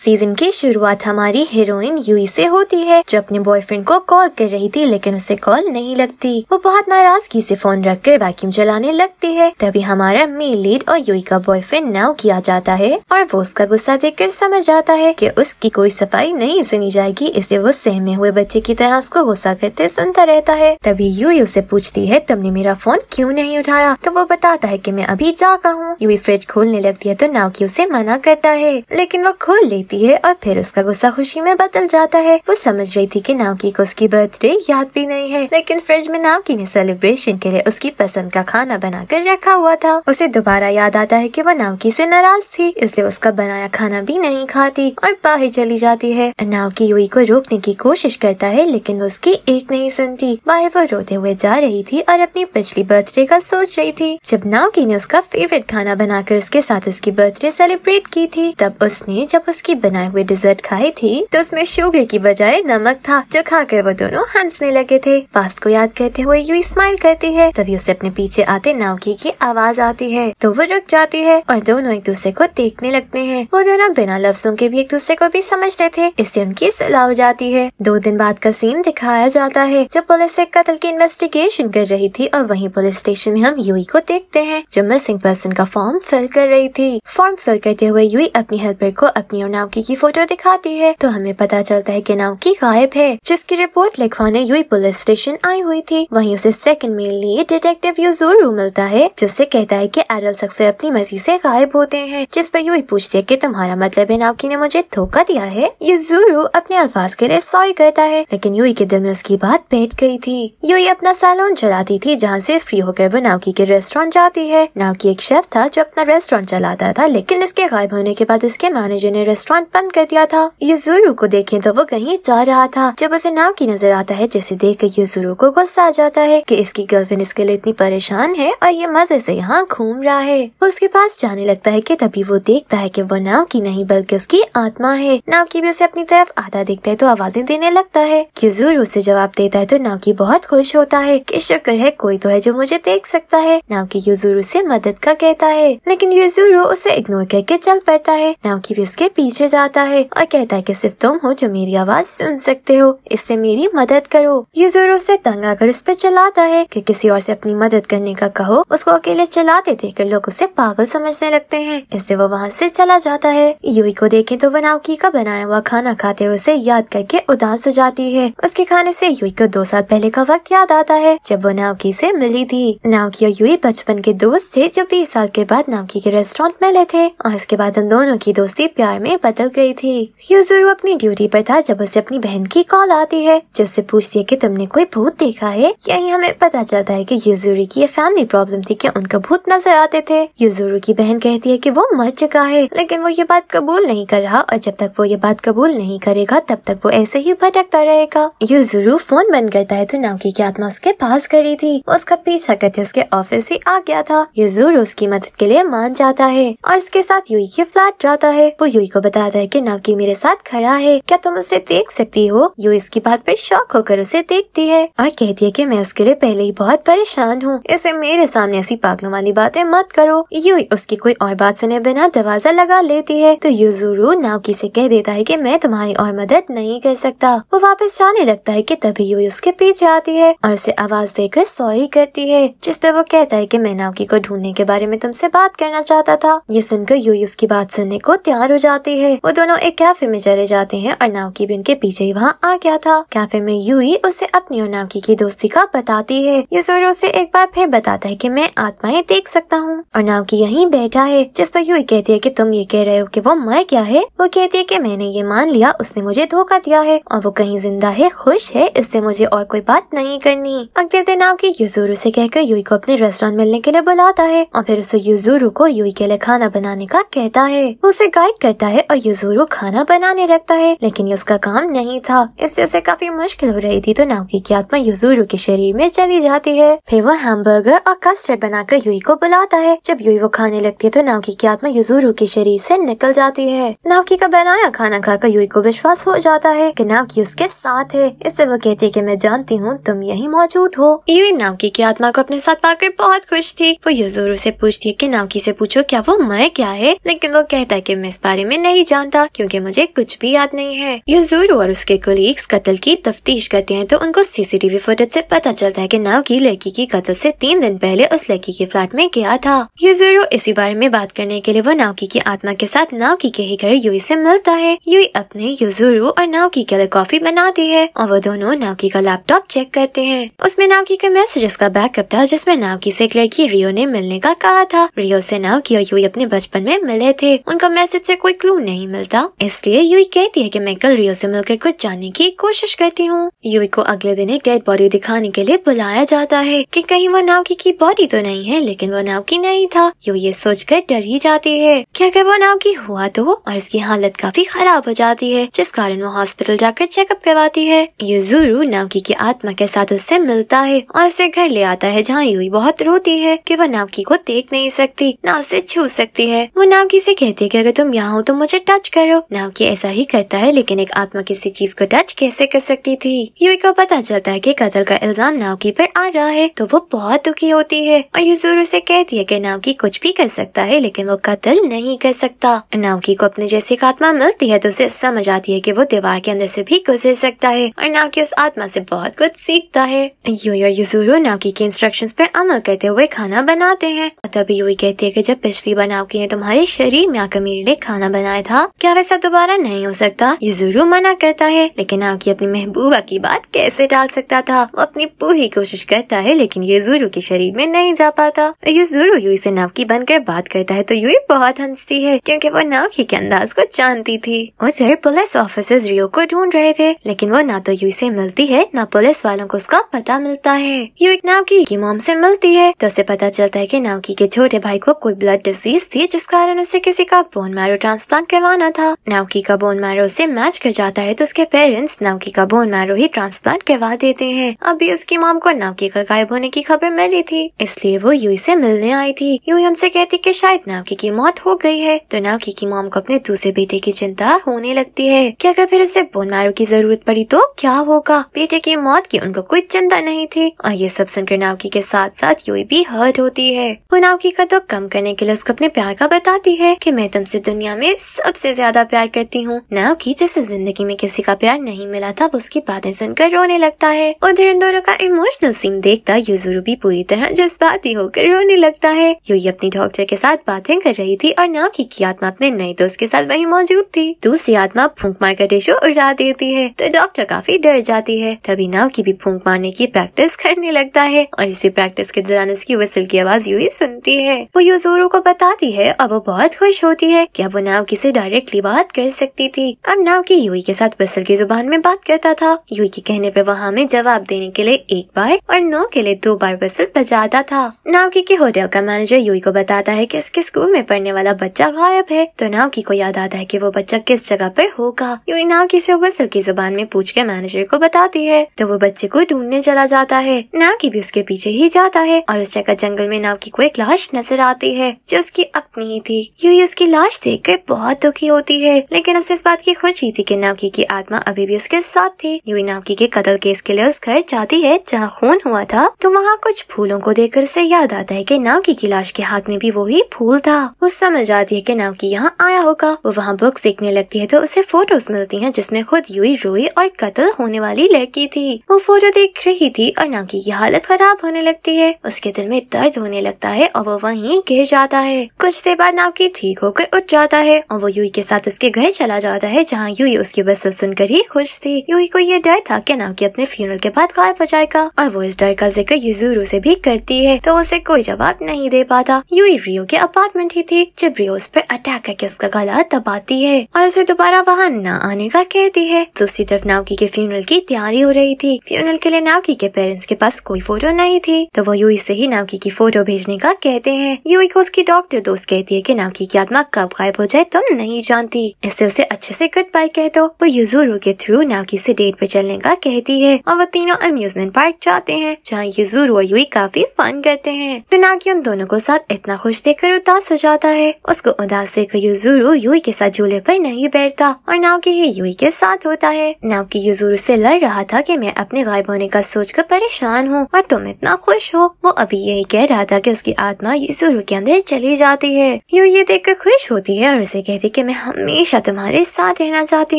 Season की शुरुआत हमारी हीरोइन यूई से होती है, जो अपने बॉयफ्रेंड को कॉल कर रही थी लेकिन उसे कॉल नहीं लगती। वो बहुत नाराजगी से फोन रखकर वैक्यूम चलाने लगती है। तभी हमारा मेल लीड और यूई का बॉयफ्रेंड नाओकी आ जाता है और वो उसका गुस्सा देखकर समझ जाता है कि उसकी कोई सफाई नहीं सुनी जाएगी, इसलिए वो सहमे हुए बच्चे की तरह उसको गुस्सा करते सुनता रहता है। तभी यूई उसे पूछती है, तुमने मेरा फोन क्यों नहीं उठाया? तो वो बताता है कि मैं अभी जागा हूँ। यूई फ्रिज खोलने लगती है तो नाओकी उसे मना करता है, लेकिन वो खोल लेती है और फिर उसका गुस्सा खुशी में बदल जाता है। वो समझ रही थी कि नाओकी को उसकी बर्थडे याद भी नहीं है, लेकिन फ्रिज में नाओकी ने सेलिब्रेशन के लिए उसकी पसंद का खाना बनाकर रखा हुआ था। उसे दोबारा याद आता है कि वो नाओकी से नाराज थी, इसलिए उसका बनाया खाना भी नहीं खाती और बाहर चली जाती है। नाओकी यूई को रोकने की कोशिश करता है, लेकिन वो उसकी एक नहीं सुनती। बाहर वो रोते हुए जा रही थी और अपनी पिछली बर्थडे का सोच रही थी। जब नाओकी ने उसका फेवरेट खाना बनाकर उसके साथ उसकी बर्थडे सेलिब्रेट की थी, तब उसने जब उसकी बनाए हुए डिजर्ट खाई थी तो उसमें शुगर की बजाय नमक था, जो खाकर वो दोनों हंसने लगे थे। पास्ट को याद करते हुए यूई स्माइल करती है। तभी उसे अपने पीछे आते नाओकी की आवाज आती है, तो वो रुक जाती है और दोनों एक दूसरे को देखने लगते हैं। वो दोनों बिना लफ्जों के भी एक दूसरे को भी समझते थे, इससे उनकी सलाह हो जाती है। 2 दिन बाद का सीन दिखाया जाता है, जब पुलिस एक कत्ल की इन्वेस्टिगेशन कर रही थी और वहीं पुलिस स्टेशन में हम यूई को देखते हैं, जो मिसिंग पर्सन का फॉर्म फिल कर रही थी। फॉर्म फिल करते हुए यूई अपनी हेल्पर को अपनी और नाओकी की फोटो दिखाती है, तो हमें पता चलता है कि नाओकी गायब है, जिसकी रिपोर्ट लिखवाने यूई पुलिस स्टेशन आई हुई थी। वहीं उसे सेकंड मेल लीड डिटेक्टिव युजुरु मिलता है, जिससे कहता है कि एडल्ट अक्सर अपनी मर्जी से गायब होते हैं, जिस पर यूई पूछती है कि तुम्हारा मतलब है नाओकी ने मुझे धोखा दिया है? युजुरु अपने अल्फाज के लिए सॉरी कहता है, लेकिन यूई के दिल में उसकी बात बैठ गई थी। यूई अपना सैलून चलाती थी, जहाँ से फ्री होकर वो नाओकी के रेस्टोरेंट जाती है। नाओकी एक शेफ था जो अपना रेस्टोरेंट चलाता था, लेकिन इसके गायब होने के बाद उसके मैनेजर ने रेस्टोरेंट बंद कर दिया था। युजुरु को देखें तो वो कहीं जा रहा था, जब उसे नाओकी नजर आता है, जिसे देखकर युजुरु को गुस्सा आ जाता है कि इसकी गर्लफ्रेंड इसके लिए इतनी परेशान है और ये मजे से यहाँ घूम रहा है। वो उसके पास जाने लगता है कि तभी वो देखता है कि वो नाओकी नहीं बल्कि उसकी आत्मा है। नाओकी भी उसे अपनी तरफ आधा देखता है तो आवाजें देने लगता है। युजुरु उसे जवाब देता है तो नाओकी बहुत खुश होता है कि शुक्र है कोई तो है जो मुझे देख सकता है। नाओकी युजुरु से मदद का कहता है, लेकिन युजुरु उसे इग्नोर करके चल पड़ता है। नाओकी भी उसके पीछे जाता है और कहता है कि सिर्फ तुम हो जो मेरी आवाज सुन सकते हो, इससे मेरी मदद करो। युजुरु से तंग आकर उस पर चिल्लाता है कि किसी और से अपनी मदद करने का कहो। उसको अकेले चिल्लाते देखकर लोग उसे पागल समझने लगते हैं, इसलिए वो वहाँ से चला जाता है। यूई को देखें तो वो नाओकी का बनाया हुआ खाना खाते हुए उसे याद करके उदास हो जाती है। उसके खाने से यूई को 2 साल पहले का वक्त याद आता है, जब वो नाओकी से मिली थी। नाओकी और यूई बचपन के दोस्त थे, जो 20 साल के बाद नाओकी के रेस्टोरेंट मिले थे और इसके बाद उन दोनों की दोस्ती प्यार में बदल गई थी। युजुरु अपनी ड्यूटी पर था जब उसे अपनी बहन की कॉल आती है, जो उससे पूछती है कि तुमने कोई भूत देखा है? यही हमें पता चलता है कि युजुरु की ये फैमिली प्रॉब्लम थी कि उनको भूत नजर आते थे। युजुरु की बहन कहती है कि वो मर चुका है, लेकिन वो ये बात कबूल नहीं कर रहा और जब तक वो ये बात कबूल नहीं करेगा तब तक वो ऐसे ही भटकता रहेगा। युजुरु फोन बंद करता है तो नाओकी की आत्मा उसके पास खड़ी थी। उसका पीछा करते उसके ऑफिस ही आ गया था। युजुरु उसकी मदद के लिए मान जाता है और इसके साथ यूई के फ्लैट जाता है। वो यूई को बताता है कि नाओकी मेरे साथ खड़ा है, क्या तुम उसे देख सकती हो? यूई इसकी बात पर शॉक होकर उसे देखती है और कहती है कि मैं उसके लिए पहले ही बहुत परेशान हूँ, इसे मेरे सामने ऐसी पागलों वाली बातें मत करो। यूई उसकी कोई और बात सुने बिना दरवाजा लगा लेती है, तो युजुरु नाओकी से कह देता है कि मैं तुम्हारी और मदद नहीं कर सकता। वो वापस जाने लगता है कि तभी यूई उसके पीछे आती है और उसे आवाज देकर सॉरी करती है, जिस पे वो कहता है कि मैं नाओकी को ढूंढने के बारे में तुमसे बात करना चाहता था। ये सुनकर यूई उसकी बात सुनने को तैयार हो जाती है। वो दोनों एक कैफे में चले जाते हैं और नाओकी भी उनके पीछे ही वहाँ आ गया था। कैफे में यूई उसे अपनी और नाओकी की दोस्ती का बताती है। युजुरु उसे एक बार फिर बताता है कि मैं आत्माएं देख सकता हूँ और नाओकी यहीं बैठा है, जिस पर यूई कहती है कि तुम ये कह रहे हो कि वो मर गया है? वो कहती है कि मैंने ये मान लिया उसने मुझे धोखा दिया है और वो कहीं जिंदा है, खुश है, इससे मुझे और कोई बात नहीं करनी। अगले दिन नाओकी युजुरु से कहकर यूई को अपने रेस्टोरेंट मिलने के लिए बुलाता है और फिर उसे युजुरु को यूई के लिए खाना बनाने का कहता है। वो उसे गाइड करता है और युजुरु खाना बनाने लगता है, लेकिन ये उसका काम नहीं था, इससे उसे काफी मुश्किल हो रही थी। तो नाओकी की आत्मा युजुरु के शरीर में चली जाती है। फिर वो हैमबर्गर और कस्टर्ड बनाकर यूई को बुलाता है। जब यूई वो खाने लगती है तो नाओकी की आत्मा युजुरु के शरीर से निकल जाती है। नाओकी का बनाया खाना खाकर यूई को विश्वास हो जाता है कि नाओकी उसके साथ है, इससे वो कहती है कि मैं जानती हूँ तुम यहीं मौजूद हो। यूई नाओकी की आत्मा को अपने साथ पाकर बहुत खुश थी। वो युजुरु से पूछती है कि नाओकी से पूछो क्या वो मर गया है, लेकिन वो कहता है कि मैं इस बारे में नहीं जानता क्योंकि मुझे कुछ भी याद नहीं है। युजुरु और उसके कोलीग्स कत्ल की तफ्तीश करते हैं तो उनको सीसीटीवी फुटेज से पता चलता है कि नाओकी लड़की की कत्ल से 3 दिन पहले उस लड़की के फ्लैट में गया था। युजुरु इसी बारे में बात करने के लिए वो नाओकी की आत्मा के साथ नाओकी के ही घर यूई से मिलता है। यूई अपने युजुरु और नाओकी के लिए कॉफी बनाती है और वो दोनों नाओकी का लैपटॉप चेक करते हैं। उसमें नाओकी के मैसेजेस का बैकअप था जिसमें नाओकी से एक लड़की रियो ने मिलने का कहा था। रियो से नाओकी और यूई अपने बचपन में मिले थे। उनका मैसेज से कोई क्लू नहीं मिलता, इसलिए यूई कहती है कि मैं कल रियो से मिलकर कुछ जानने की कोशिश करती हूँ। यूई को अगले दिन एक डेड बॉडी दिखाने के लिए बुलाया जाता है कि कहीं वो नाओकी की बॉडी तो नहीं है, लेकिन वो नाओकी नहीं था। यूई ये सोचकर डर ही जाती है कि अगर वो नाओकी हुआ तो, और इसकी हालत काफी खराब हो जाती है जिस कारण वो हॉस्पिटल जाकर चेकअप करवाती है। युजुरु नाओकी की आत्मा के साथ उससे मिलता है और उसे घर ले आता है जहाँ यूई बहुत रोती है कि वो नाओकी को देख नहीं सकती, ना उसे छू सकती है। वो नाओकी से कहती है कि अगर तुम यहाँ हो तो मुझे टच करो। नाओकी ऐसा ही करता है, लेकिन एक आत्मा किसी चीज को टच कैसे कर सकती थी। यूई को पता चलता है कि कत्ल का इल्जाम नाओकी पर आ रहा है तो वो बहुत दुखी होती है और युजुरु से कहती है कि नाओकी कुछ भी कर सकता है लेकिन वो कत्ल नहीं कर सकता। नाओकी को अपने जैसी एक आत्मा मिलती है तो उसे समझ आती है कि वो दीवार के अंदर से भी गुजर सकता है और नाओकी उस आत्मा से बहुत कुछ सीखता है। यूई और युजुरु नाओकी के इंस्ट्रक्शंस पर अमल करते हुए खाना बनाते हैं। तभी यूई कहती है कि जब पिछली बार नाओकी ने तुम्हारे शरीर में आकर मेरे लिए खाना बनाया था, क्या वैसा दोबारा नहीं हो सकता। युजुरु मना करता है, लेकिन नाओकी अपनी महबूबा की बात कैसे टाल सकता था। वो अपनी पूरी कोशिश करता है लेकिन युजुरु के शरीर में नहीं जा पाता। युजुरु यूई से नाओकी बनकर बात करता है तो यूई बहुत हंसती है क्योंकि वो नाओकी के अंदाज को जानती थी। उधर पुलिस ऑफिसर्स रियो को ढूंढ रहे थे, लेकिन वो ना तो यूई से मिलती है ना पुलिस वालों को उसका पता मिलता है। यूई नाओकी की मॉम से मिलती है तो उसे पता चलता है कि नाओकी के छोटे भाई को कोई ब्लड डिजीज थी जिस कारण उसे किसी का बोन मैरो ट्रांसप्लांट करवाना था। नाओकी का बोन मैरो से मैच कर जाता है तो उसके पेरेंट्स नाओकी का बोन मैरो ही ट्रांसप्लांट करवा देते हैं। अभी उसकी मॉम को नाओकी का गायब होने की खबर मिली थी, इसलिए वो यूई से मिलने आई थी। यूई उनसे कहती कि शायद नाओकी की मौत हो गई है तो नाओकी की मॉम को अपने दूसरे बेटे की चिंता होने लगती है कि अगर फिर उसे बोन मैरो की जरूरत पड़ी तो क्या होगा। बेटे की मौत की उनको कोई चिंता नहीं थी और ये सब सुनकर नाओकी के साथ साथ यूई भी हर्ट होती है। वो नाओकी का दुख कम करने के लिए उसको अपने प्यार का बताती है कि मैं तुमसे दुनिया में सबसे ज्यादा प्यार करती हूँ। नाओकी जैसे जिंदगी में किसी का प्यार नहीं मिला था वो उसकी बातें सुनकर रोने लगता है। उधर इन दोनों का इमोशनल सीन देखता युजुरु भी पूरी तरह जज्बाती होकर रोने लगता है। यूई अपनी डॉक्टर के साथ बातें कर रही थी और नाओकी की आत्मा अपने नए दोस्त के साथ वहीं मौजूद थी। दूसरी आत्मा फूंक मारकर टिश्यू उड़ा देती है तो डॉक्टर काफी डर जाती है। तभी नाओकी भी फूंक मारने की प्रैक्टिस करने लगता है और इसी प्रैक्टिस के दौरान उसकी विसल की आवाज यूई सुनती है। वो युजुरु को बताती है और वो बहुत खुश होती है कि अब वो नाओकी से डायरेक्टली बात कर सकती थी। अब नाओकी यूई के साथ विसल की जुबान में बात करता था। यूई के कहने पर वहाँ में जवाब देने के लिए एक बार और नो के लिए 2 बार विसल बजाता था। नाओकी के होटल का मैनेजर यूई को बताता है कि इसके स्कूल में पढ़ने वाला बच्चा गायब है तो नाओकी को याद आता है कि वो बच्चा किस जगह पर होगा। यूई नाओकी से विसल की जुबान में पूछ कर मैनेजर को बताती है तो वो बच्चे को ढूंढने चला जाता है। नाओकी भी उसके पीछे ही जाता है और उस जगह जंगल में नाओकी को एक लाश नजर आती है जो उसकी अपनी ही थी। यूई उसकी लाश देखकर बहुत दुखी होती है, लेकिन उसे इस बात की खुशी थी कि नाओकी की आत्मा अभी भी उसके साथ थी। यूई नाओकी के कत्ल केस के लिए उस घर जाती है जहाँ खून हुआ था तो वहाँ कुछ फूलों को देखकर उसे याद आता है कि नाओकी की लाश के हाथ में भी वही फूल था। वो समझ आती है कि नाओकी यहाँ आया होगा। वो वहाँ बुक्स देखने लगती है तो उसे फोटोज मिलती हैं जिसमें खुद यूई रोई और कत्ल होने वाली लड़की थी। वो फोटो देख रही थी और नाओकी की हालत खराब होने लगती है। उसके दिल में दर्द होने लगता है और वो वहीं गिर जाता है। कुछ देर बाद नाओकी ठीक होकर उठ जाता है और वो यूई के साथ उसके घर चला जाता है जहाँ यूई उसकी विसल सुनकर ही खुश थी। यूई को ये डर था कि नाओकी अपने फ्यूनरल के बाद गायब हो जाएगा और वो इस डर का जिक्र युजुरु से भी करती है तो उसे कोई जवाब नहीं दे पाता। यूई रियो के अपार्टमेंट ही थी जब रियो उस पर अटैक करके उसका गला दबाती है और उसे दोबारा वहाँ न आने का कहती है। दूसरी तरफ नाओकी के फ्यूनरल की तैयारी हो रही थी। फ्यूनरल के लिए नाओकी के पेरेंट्स के पास कोई फोटो नहीं थी तो वो यूई से ही नाओकी की फोटो भेजने का कहते हैं। यूई को उसकी डॉक्टर दोस्त कहती है कि नाओकी की आत्मा कब गायब हो जाए तुम नहीं जानती, इससे उसे अच्छे से गुड बाय कह दो। वो युजुरु के थ्रू नाओकी से डेट पे चलने का कहती है और वो तीनों अम्यूजमेंट पार्क जाते हैं जहाँ युजुरु और यूई काफी फन करते हैं। तो नाओकी उन दोनों को साथ इतना खुश देखकर उदास हो जाता है। उसको उदास देखकर युजुरु यूई के साथ झूले पर नहीं बैठता और नाओकी ही यूई के साथ होता है। नाओकी युजुरु से लड़ रहा था कि मैं अपने गायब होने का सोचकर परेशान हूँ और तुम इतना खुश हो। वो अभी यही कह रहा था कि उसकी आत्मा युजुरु के अंदर चली जाती है। यूई ये देखकर खुश होती है और उसे कहती कि मैं हमेशा तुम्हारे साथ रहना चाहती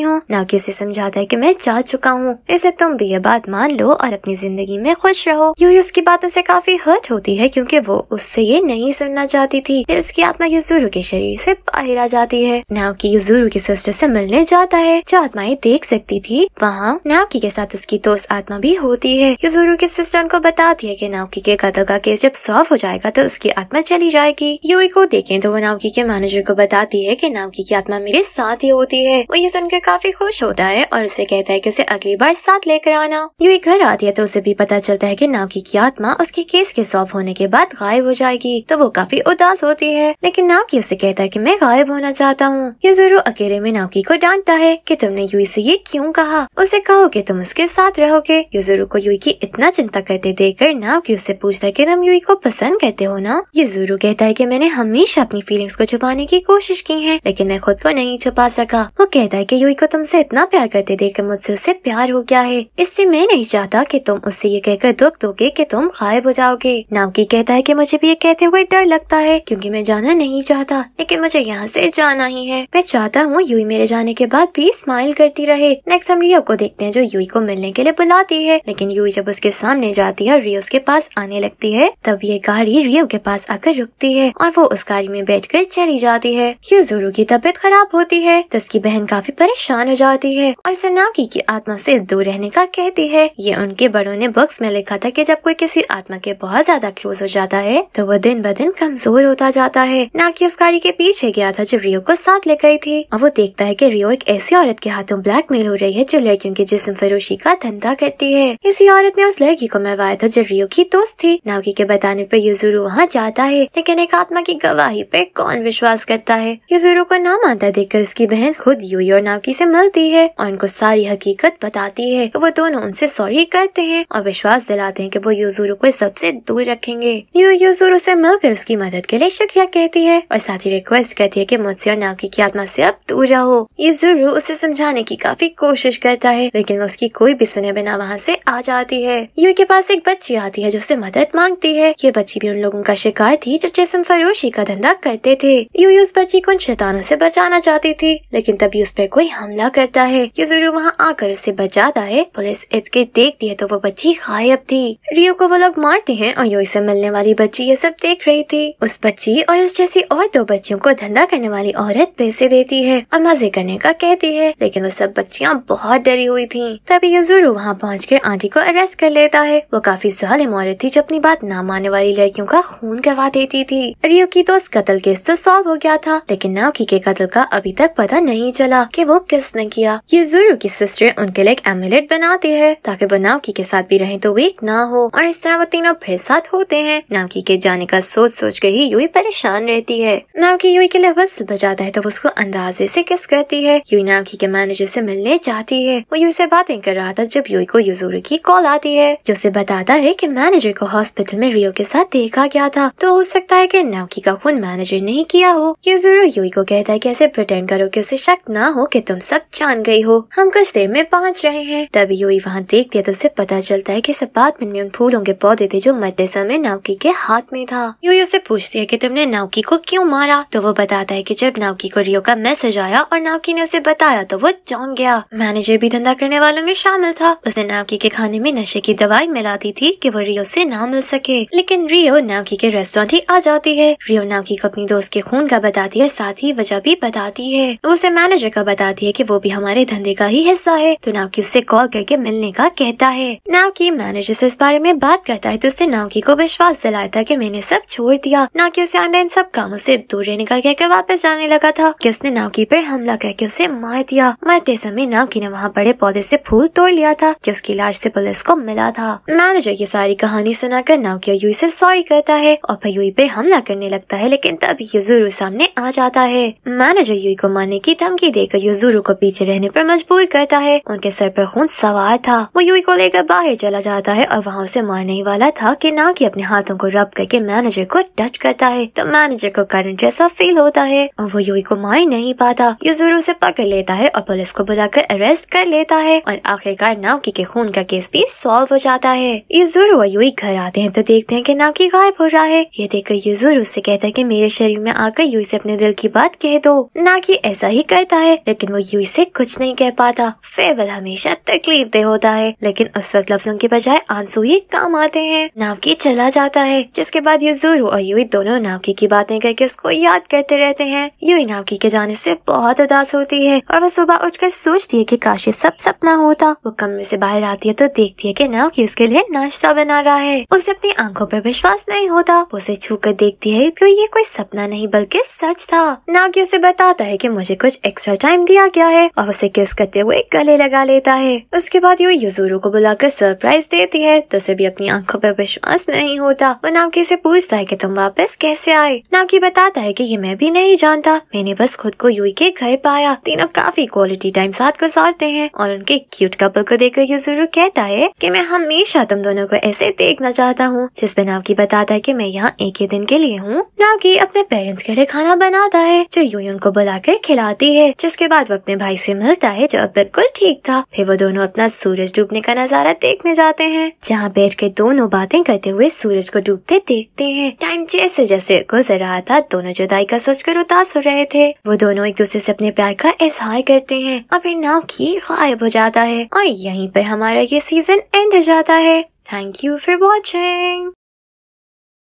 हूँ। नाओकी उसे समझाता है कि मैं जा चुका हूँ, इसे तुम भी ये बात मान लो और अपनी जिंदगी में खुश रहो। यूई उसकी बातों से काफी हर्ट होती है क्योंकि वो उससे ये नहीं सुनना चाहती थी। फिर उसकी आत्मा युजुरु के शरीर से बाहर आ जाती है। नाओकी युजुरु की सिस्टर से मिलने जाता है जो आत्माएं देख सकती थी। वहाँ नाओकी के साथ उसकी दोस्त आत्मा भी होती है। युजुरु की सिस्टर उनको बताती है कि नाओकी के कत्ल का केस जब सॉल्व हो जाएगा तो उसकी आत्मा चली जाएगी। यूई को देखें तो वो नाओकी के मैनेजर को बताती है कि नाओकी की आत्मा मेरे साथ ही होती है। वो ये सुनकर काफी खुश होता है और उसे कहता है कि उसे अगली बार साथ लेकर आना। यूई घर आती है तो उसे भी पता चलता है कि नाओकी की आत्मा उसके केस के सॉल्व होने के बाद गायब हो जाएगी। तो वो काफी उदास होती है, लेकिन नाओकी उसे कहता है कि मैं गायब होना चाहता हूँ। युजुरु अकेले में नाओकी को डांटता है कि तुमने यूई से ये क्यों कहा, उसे कहो कि तुम उसके साथ रहोगे। युजुरु को यूई की इतना चिंता करते देखकर नाओकी उससे पूछता है कि तुम यूई को पसंद करते हो ना। युजुरु कहता है कि मैंने हमेशा अपनी फीलिंग्स को छुपाने की कोशिश की है, लेकिन मैं खुद को नहीं छुपा सका। वो कहता है कि यूई को तुमसे इतना प्यार करते देखकर मुझसे उसे प्यार हो गया है, इससे मैं नहीं चाहता कि तुम उससे ये कहकर दुख दोगे कि तुम गायब हो जाओगे। नाओकी कहता है कि मुझे भी ये कहते हुए डर लगता है क्योंकि मैं जाना नहीं चाहता, लेकिन मुझे यहाँ से जाना ही है। मैं चाहता हूँ यूई मेरे जाने के बाद भी स्माइल करती रहे। नेक्स्ट हम रियो को देखते हैं जो यूई को मिलने के लिए बुलाती है, लेकिन यूई जब उसके सामने जाती है और रियो उसके पास आने लगती है तब ये गाड़ी रियो के पास आकर रुकती है और वो उस गाड़ी में बैठकर चली जाती है। युजुरु की तबीयत खराब होती है तो उसकी बहन काफी परेशान हो जाती है और इसे नाओकी की आत्मा से दूर रहने का कहती है। ये उनके बड़ों ने बुक्स में लिखा था कि जब कोई किसी आत्मा के बहुत ज्यादा क्लोज हो जाता है तो वो दिन ब दिन कमजोर होता जाता है। नाओकी उस गाड़ी के पीछे गया था जो रियो को साथ ले गई थी और वो देखता है कि रियो एक ऐसी औरत के हाथों ब्लैकमेल हो रही है जो लड़कियों के जिस्म फरोशी का धंधा करती है। इसी औरत ने उस लड़की को मरवाया था जो रियो की दोस्त थी। नाओकी के बताने पर युजुरु वहाँ जाता है, लेकिन एक आत्मा की गवाही पे कौन विश्वास करता है। युजुरु को ना मानता देखकर उसकी बहन खुद यूई और नाओकी से मिलती है और उनको सारी हकीकत बताती है। वो दोनों उनसे सॉरी करते हैं और विश्वास दिलाते हैं कि वो युजुरु को सबसे दूर रखेंगे। यूई युजुरु से मिलकर उसकी मदद के लिए शुक्रिया कहती है और साथ ही रिक्वेस्ट करती है कि मुझसे और नाओकी की आत्मा से अब दूर रहो। युजुरु उसे समझाने की काफी कोशिश करता है, लेकिन वो उसकी कोई भी सुने बिना वहाँ से आ जाती है। यूई के पास एक बच्ची आती है जो उससे मदद मांगती है। ये बच्ची भी उन लोगों का शिकार थी जो जिस्म फरोशी का धंधा करते थे। यूई उस बच्ची को उन शैतानों से बचाना चाहती थी, लेकिन तभी उस पर कोई हमला करता है। युजुरु वहाँ आकर उसे बचाता है। पुलिस इतके देखती है तो वो बच्ची गायब थी। रियो को वो लोग मारते हैं और यूई से मिलने वाली बच्ची ये सब देख रही थी। उस बच्ची और उस जैसी और दो बच्चियों को धंधा करने वाली औरत पैसे देती है और मजे करने का कहती है, लेकिन वो सब बच्चियाँ बहुत डरी हुई थी। तभी युजुरु वहाँ पहुँचकर आंटी को अरेस्ट कर लेता है। वो काफी जालिम औरत थी जो अपनी बात ना मानने वाली लड़कियों का खून करवा देती थी। रियो की दोस्त कत्ल केस तो सॉल्व हो गया था, लेकिन नाओकी के कत्ल का अभी तक पता नहीं चला कि वो किसने किया। युजुरु की सिस्टर उनके लिए एक एमुलेट बनाती है ताकि वो नाओकी के साथ भी रहें तो वीक ना हो, और इस तरह वो तीनों फिर साथ होते हैं। नाओकी के जाने का सोच सोच के ही यूई परेशान रहती है। नाओकी यूई के लिए व्हिसल बजाता है तो वो उसको अंदाजे से किस करती है। यूई नाओकी के मैनेजर से मिलने जाती है। वो यूई से बातें कर रहा था जब यूई को युजुरु की कॉल आती है जो उसे बताता है कि मैनेजर को हॉस्पिटल में रियो के साथ देखा गया था, तो हो सकता है कि नाओकी का खून मैनेजर नहीं किया हो। युजुरु यूई को कहता है कि ऐसे प्रिटेंड करो कि उसे शक ना हो कि तुम सब जान गई हो, हम कुछ देर में पहुंच रहे हैं। तभी यूई वहाँ देखती है तो उसे पता चलता है कि इस अपार्टमेंट में उन फूलों के पौधे थे जो मरते समय नाओकी के हाथ में था। यूई उसे पूछती है कि तुमने नाओकी को क्यों मारा, तो वो बताता है कि जब नाओकी को रियो का मैसेज आया और नाओकी ने उसे बताया तो वो जौन गया। मैनेजर भी धंधा करने वालों में शामिल था। उसने नाओकी के खाने में नशे की दवाई मिलाती थी कि वो रियो से ना मिल सके, लेकिन रियो नाओकी के रेस्टोरेंट ही आ जाती है। रियो नाओकी को अपनी दोस्त के खून का बताती है, साथ ही वजह भी बताती है। वो उसे मैनेजर का बताती है कि वो भी हमारे धंधे का ही हिस्सा है, तो नाओकी उससे कॉल करके मिलने का कहता है। नाओकी मैनेजर से इस बारे में बात करता है तो उसने नाओकी को विश्वास दिलाता कि मैंने सब छोड़ दिया। नाओकी उसे आंदा इन सब कामों से दूर रहने का कहकर वापस जाने लगा था कि उसने नाओकी पर हमला करके उसे मार दिया। मरते समय नाओकी ने वहाँ बड़े पौधे से फूल तोड़ लिया था जो उसकी लाश से पुलिस को मिला था। मैनेजर की सारी कहानी सुनाकर नाओकी यूई से सॉरी करता है और फिर यूई पर हमला करने लगता है, लेकिन तभी युजुरु सामने आ जाता है। मैनेजर यूई को मारने की धमकी देकर युजुरु को पीछे रहने पर मजबूर करता है। उनके सर पर खून सवार था। वो यूई को लेकर बाहर चला जाता है और वहाँ उसे मारने ही वाला था कि नाओकी अपने हाथों को रब करके मैनेजर को टच करता है तो मैनेजर को करंट जैसा फील होता है और वो यूई को मार नहीं पाता। युजुरु उसे पकड़ लेता है और पुलिस को बुलाकर अरेस्ट कर लेता है और आखिरकार नाओकी के खून का केस भी सॉल्व हो जाता है। युजुरु और यूई घर आते हैं तो देखते हैं कि नाओकी गायब हो रहा है। ये देखकर युजुरु से कहता है कि मेरे शरीर में आकर यूई से अपने दिल की बात कह दो। नाकी ऐसा ही करता है लेकिन वो यूई से कुछ नहीं कह पाता। फेबल हमेशा तकलीफ दे होता है लेकिन उस वक्त लफ्जों के बजाय आंसू ही काम आते हैं। नाकी चला जाता है जिसके बाद युजुरू और यूई दोनों नाकी की बातें करके उसको याद करते रहते हैं। यूई नाकी के जाने से बहुत उदास होती है और वो सुबह उठकर सोचती है कि काश ये सब सपना होता। वो कमरे से बाहर आती है तो देखती है कि नाकी उसके लिए नाश्ता बना रहा है। उसे अपनी आंखों पर विश्वास नहीं होता। वो उसे छू कर देखती है तो ये कोई सपना नहीं बल्कि सच था। नाकी उसे बताता है कि मुझे कुछ एक्स्ट्रा टाइम दिया गया है और उसे किस करते हुए गले लगा लेता है। उसके बाद यूई युजुरू को बुलाकर सरप्राइज देती है तो उसे भी अपनी आंखों पर विश्वास नहीं होता। वो नाकी से पूछता है कि तुम वापस कैसे आए। नाकी बताता है कि ये मैं भी नहीं जानता, मैंने बस खुद को यूई के घर पाया। तीनों काफी क्वालिटी टाइम साथ गुजारते हैं और उनके क्यूट कपल को देखकर युजुरू कहता है कि मैं हमेशा तुम दोनों को ऐसे देखना चाहता हूँ। जिस पे नाकी बताता है कि मैं यहाँ एक ही दिन के लिए हूँ। नाकी अपने पेरेंट्स के लिए खाना बनाता है जो यूई उनको बुलाकर खिलाती है। जिसके बाद वो अपने भाई से मिलता है जो अब बिल्कुल ठीक था। फिर वो दोनों अपना सूरज डूबने का नजारा देखने जाते हैं जहाँ बैठ के दोनों बातें करते हुए सूरज को डूबते देखते हैं। टाइम जैसे जैसे गुजर रहा था दोनों जुदाई का सोचकर उदास हो रहे थे। वो दोनों एक दूसरे से अपने प्यार का इजहार करते हैं और फिर नाकी गायब हो जाता है और यहीं पर हमारा ये सीजन एंड हो जाता है। Thank you for watching.